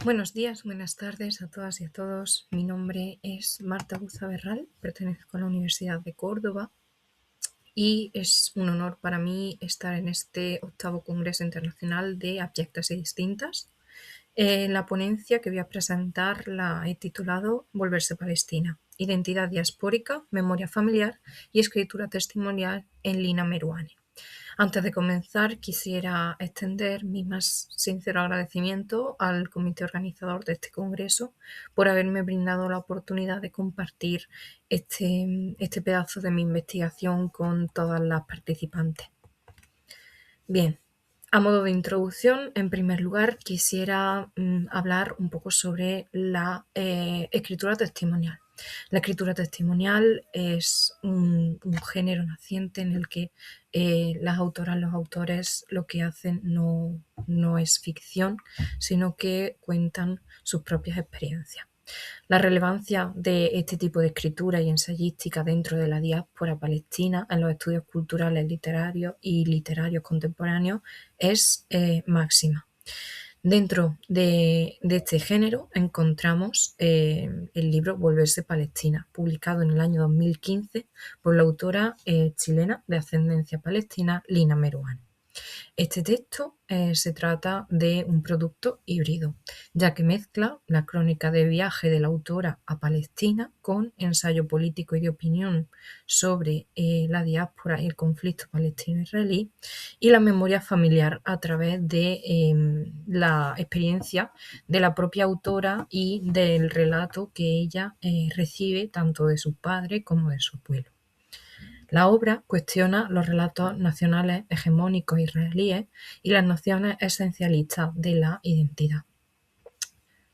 Buenos días, buenas tardes a todas y a todos. Mi nombre es Marta Buza Berral, pertenezco a la Universidad de Córdoba y es un honor para mí estar en este octavo Congreso Internacional de Abyectas y Distintas. En la ponencia que voy a presentar la he titulado Volverse Palestina, identidad diaspórica, memoria familiar y escritura testimonial en Lina Meruane. Antes de comenzar, quisiera extender mi más sincero agradecimiento al comité organizador de este congreso por haberme brindado la oportunidad de compartir este pedazo de mi investigación con todas las participantes. Bien, a modo de introducción, en primer lugar, quisiera hablar un poco sobre la escritura testimonial. La escritura testimonial es un género naciente en el que las autoras, los autores lo que hacen no es ficción, sino que cuentan sus propias experiencias. La relevancia de este tipo de escritura y ensayística dentro de la diáspora palestina en los estudios culturales, literarios contemporáneos es máxima. Dentro de este género encontramos el libro Volverse Palestina, publicado en el año 2015 por la autora chilena de ascendencia palestina, Lina Meruane. Este texto se trata de un producto híbrido, ya que mezcla la crónica de viaje de la autora a Palestina con ensayo político y de opinión sobre la diáspora y el conflicto palestino-israelí y la memoria familiar a través de la experiencia de la propia autora y del relato que ella recibe tanto de su padre como de su abuelo. La obra cuestiona los relatos nacionales hegemónicos israelíes y las nociones esencialistas de la identidad.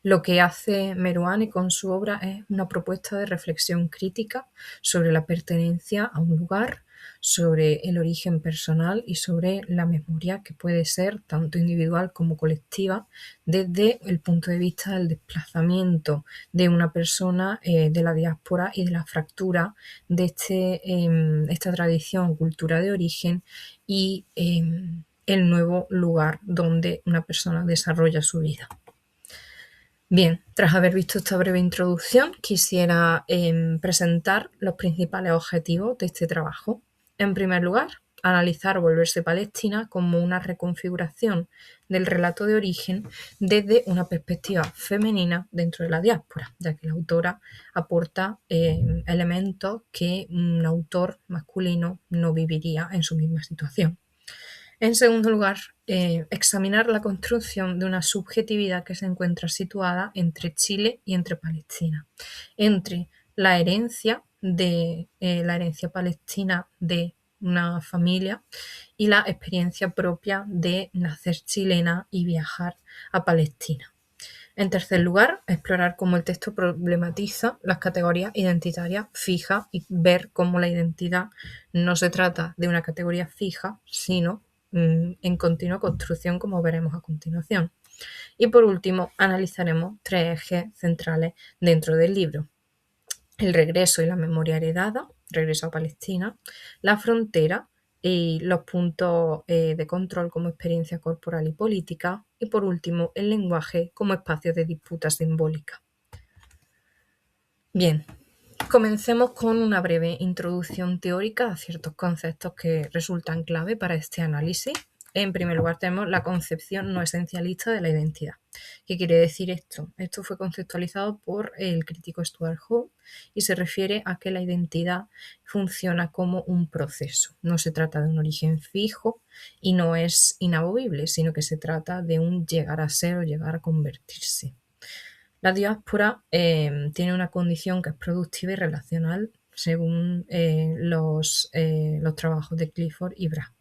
Lo que hace Meruane con su obra es una propuesta de reflexión crítica sobre la pertenencia a un lugar, sobre el origen personal y sobre la memoria que puede ser tanto individual como colectiva desde el punto de vista del desplazamiento de una persona de la diáspora y de la fractura de esta tradición, cultura de origen y el nuevo lugar donde una persona desarrolla su vida. Bien, tras haber visto esta breve introducción, quisiera presentar los principales objetivos de este trabajo. En primer lugar, analizar Volverse Palestina como una reconfiguración del relato de origen desde una perspectiva femenina dentro de la diáspora, ya que la autora aporta elementos que un autor masculino no viviría en su misma situación. En segundo lugar, examinar la construcción de una subjetividad que se encuentra situada entre Chile y entre Palestina, entre la herencia palestina de una familia y la experiencia propia de nacer chilena y viajar a Palestina. En tercer lugar, explorar cómo el texto problematiza las categorías identitarias fijas y ver cómo la identidad no se trata de una categoría fija, sino en continua construcción, como veremos a continuación. Y por último, analizaremos tres ejes centrales dentro del libro: el regreso y la memoria heredada, regreso a Palestina, la frontera y los puntos de control como experiencia corporal y política, y por último, el lenguaje como espacio de disputa simbólica. Bien, comencemos con una breve introducción teórica a ciertos conceptos que resultan clave para este análisis. En primer lugar, tenemos la concepción no esencialista de la identidad. ¿Qué quiere decir esto? Esto fue conceptualizado por el crítico Stuart Hall y se refiere a que la identidad funciona como un proceso. No se trata de un origen fijo y no es inamovible, sino que se trata de un llegar a ser o llegar a convertirse. La diáspora tiene una condición que es productiva y relacional según los trabajos de Clifford y Bragg,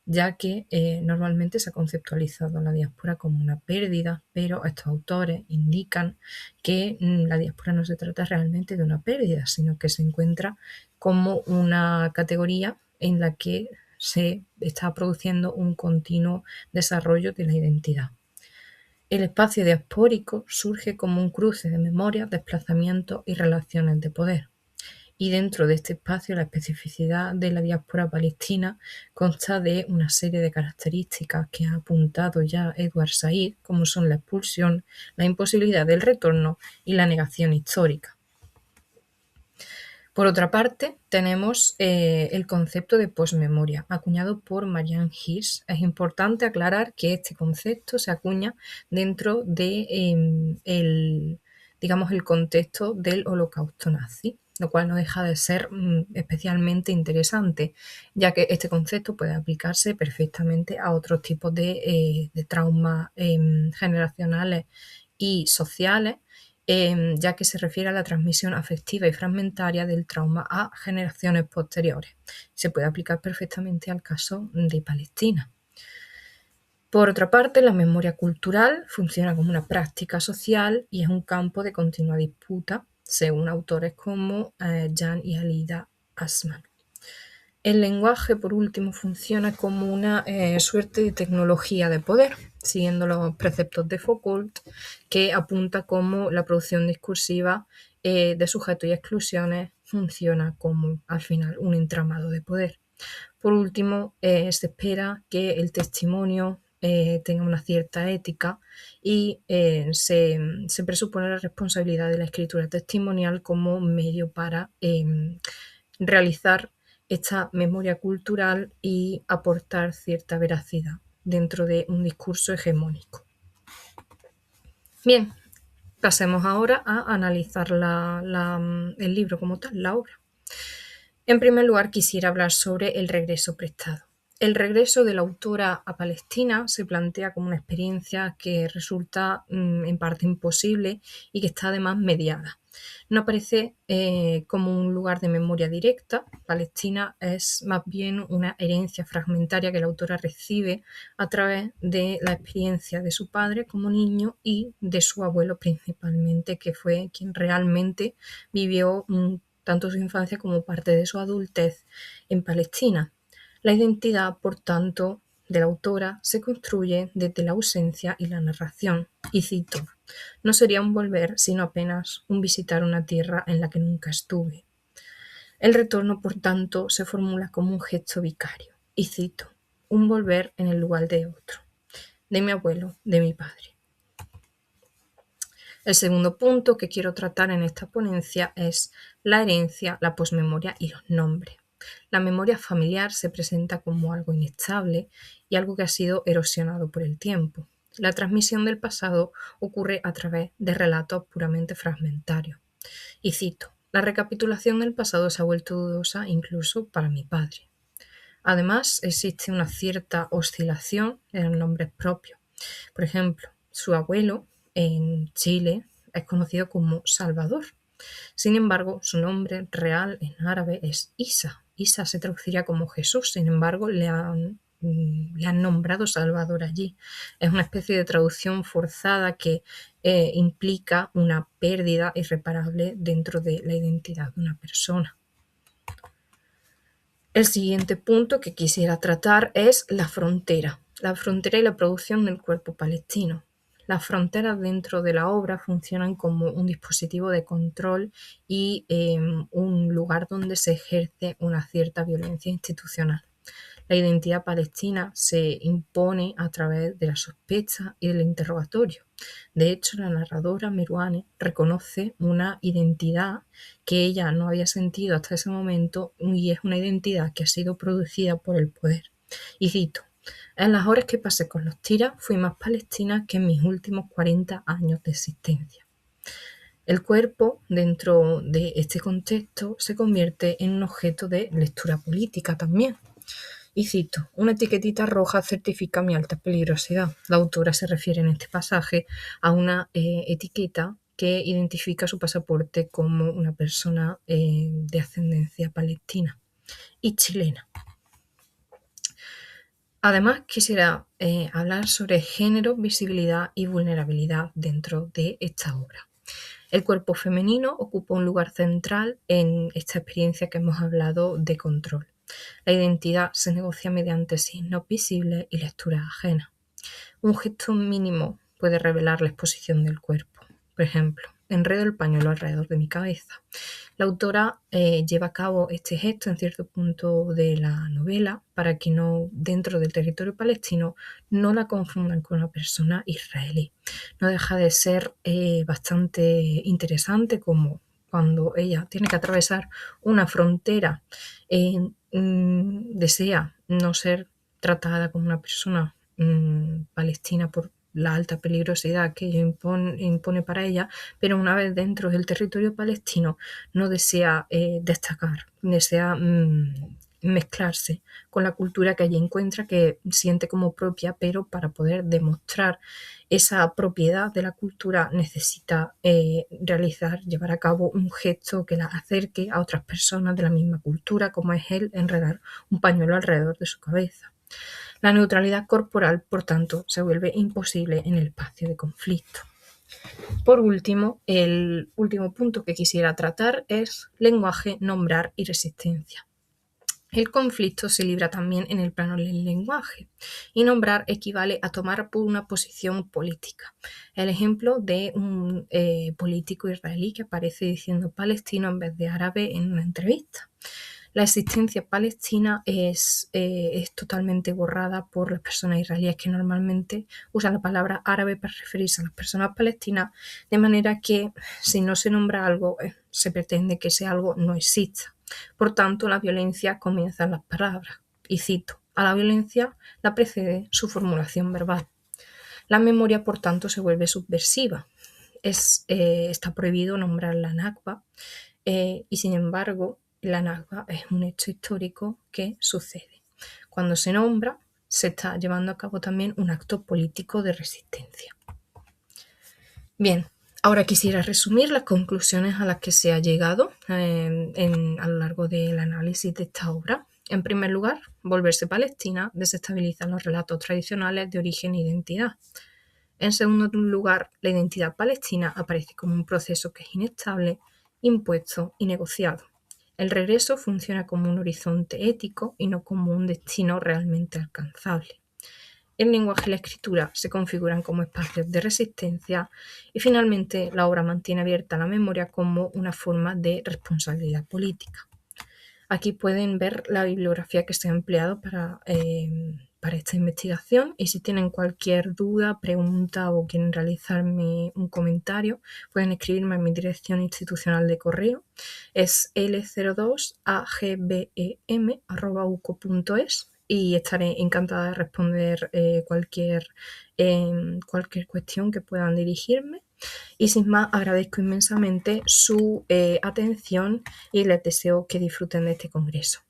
ya que normalmente se ha conceptualizado la diáspora como una pérdida, pero estos autores indican que la diáspora no se trata realmente de una pérdida, sino que se encuentra como una categoría en la que se está produciendo un continuo desarrollo de la identidad. El espacio diaspórico surge como un cruce de memorias, desplazamientos y relaciones de poder. Y dentro de este espacio, la especificidad de la diáspora palestina consta de una serie de características que ha apuntado ya Edward Said, como son la expulsión, la imposibilidad del retorno y la negación histórica. Por otra parte, tenemos el concepto de posmemoria, acuñado por Marianne Hirsch. Es importante aclarar que este concepto se acuña dentro de el contexto del Holocausto nazi, lo cual no deja de ser especialmente interesante, ya que este concepto puede aplicarse perfectamente a otros tipos de traumas generacionales y sociales, ya que se refiere a la transmisión afectiva y fragmentaria del trauma a generaciones posteriores. Se puede aplicar perfectamente al caso de Palestina. Por otra parte, la memoria cultural funciona como una práctica social y es un campo de continua disputa, según autores como Jan y Alida Asman. El lenguaje, por último, funciona como una suerte de tecnología de poder, siguiendo los preceptos de Foucault, que apunta cómo la producción discursiva de sujetos y exclusiones funciona como, al final, un entramado de poder. Por último, se espera que el testimonio tenga una cierta ética y se presupone la responsabilidad de la escritura testimonial como medio para realizar esta memoria cultural y aportar cierta veracidad dentro de un discurso hegemónico. Bien, pasemos ahora a analizar el libro como tal, la obra. En primer lugar, quisiera hablar sobre el regreso prestado. El regreso de la autora a Palestina se plantea como una experiencia que resulta en parte imposible y que está además mediada. No aparece como un lugar de memoria directa. Palestina es más bien una herencia fragmentaria que la autora recibe a través de la experiencia de su padre como niño y de su abuelo principalmente, que fue quien realmente vivió tanto su infancia como parte de su adultez en Palestina. La identidad, por tanto, de la autora se construye desde la ausencia y la narración. Y cito: no sería un volver, sino apenas un visitar una tierra en la que nunca estuve. El retorno, por tanto, se formula como un gesto vicario. Y cito: un volver en el lugar de otro, de mi abuelo, de mi padre. El segundo punto que quiero tratar en esta ponencia es la herencia, la posmemoria y los nombres. La memoria familiar se presenta como algo inestable y algo que ha sido erosionado por el tiempo. La transmisión del pasado ocurre a través de relatos puramente fragmentarios. Y cito: la recapitulación del pasado se ha vuelto dudosa incluso para mi padre. Además, existe una cierta oscilación en los nombres propios. Por ejemplo, su abuelo en Chile es conocido como Salvador. Sin embargo, su nombre real en árabe es Isa. Isa se traduciría como Jesús, sin embargo, le han nombrado Salvador allí. Es una especie de traducción forzada que implica una pérdida irreparable dentro de la identidad de una persona. El siguiente punto que quisiera tratar es la frontera y la producción del cuerpo palestino. Las fronteras dentro de la obra funcionan como un dispositivo de control y un lugar donde se ejerce una cierta violencia institucional. La identidad palestina se impone a través de la sospecha y del interrogatorio. De hecho, la narradora Meruane reconoce una identidad que ella no había sentido hasta ese momento y es una identidad que ha sido producida por el poder. Y cito: en las horas que pasé con los tiras fui más palestina que en mis últimos 40 años de existencia. El cuerpo, dentro de este contexto, se convierte en un objeto de lectura política también. Y cito: una etiquetita roja certifica mi alta peligrosidad. La autora se refiere en este pasaje a una etiqueta que identifica su pasaporte como una persona de ascendencia palestina y chilena. Además, quisiera hablar sobre género, visibilidad y vulnerabilidad dentro de esta obra. El cuerpo femenino ocupa un lugar central en esta experiencia que hemos hablado de control. La identidad se negocia mediante signos visibles y lecturas ajenas. Un gesto mínimo puede revelar la exposición del cuerpo. Por ejemplo, enredo el pañuelo alrededor de mi cabeza. La autora lleva a cabo este gesto en cierto punto de la novela para que no, dentro del territorio palestino, no la confundan con una persona israelí. No deja de ser bastante interesante como cuando ella tiene que atravesar una frontera, desea no ser tratada como una persona palestina por la alta peligrosidad que ello impone para ella, pero una vez dentro del territorio palestino no desea destacar, desea mezclarse con la cultura que allí encuentra, que siente como propia, pero para poder demostrar esa propiedad de la cultura necesita llevar a cabo un gesto que la acerque a otras personas de la misma cultura, como es el enredar un pañuelo alrededor de su cabeza. La neutralidad corporal, por tanto, se vuelve imposible en el espacio de conflicto. Por último, el último punto que quisiera tratar es lenguaje, nombrar y resistencia. El conflicto se libra también en el plano del lenguaje, y nombrar equivale a tomar una posición política. El ejemplo de un político israelí que aparece diciendo palestino en vez de árabe en una entrevista. La existencia palestina es totalmente borrada por las personas israelíes, que normalmente usan la palabra árabe para referirse a las personas palestinas, de manera que si no se nombra algo, se pretende que ese algo no exista. Por tanto, la violencia comienza en las palabras. Y cito: a la violencia la precede su formulación verbal. La memoria, por tanto, se vuelve subversiva. Está prohibido nombrar la Nakba, y sin embargo, la Nakba es un hecho histórico que sucede. Cuando se nombra, se está llevando a cabo también un acto político de resistencia. Bien, ahora quisiera resumir las conclusiones a las que se ha llegado a lo largo del análisis de esta obra. En primer lugar, volverse palestina desestabiliza los relatos tradicionales de origen e identidad. En segundo lugar, la identidad palestina aparece como un proceso que es inestable, impuesto y negociado. El regreso funciona como un horizonte ético y no como un destino realmente alcanzable. El lenguaje y la escritura se configuran como espacios de resistencia, y finalmente la obra mantiene abierta la memoria como una forma de responsabilidad política. Aquí pueden ver la bibliografía que se ha empleado para esta investigación, y si tienen cualquier duda, pregunta o quieren realizarme un comentario, pueden escribirme a mi dirección institucional de correo. Es l02agbem@uco.es, y estaré encantada de responder cualquier cuestión que puedan dirigirme. Y sin más, agradezco inmensamente su atención y les deseo que disfruten de este congreso.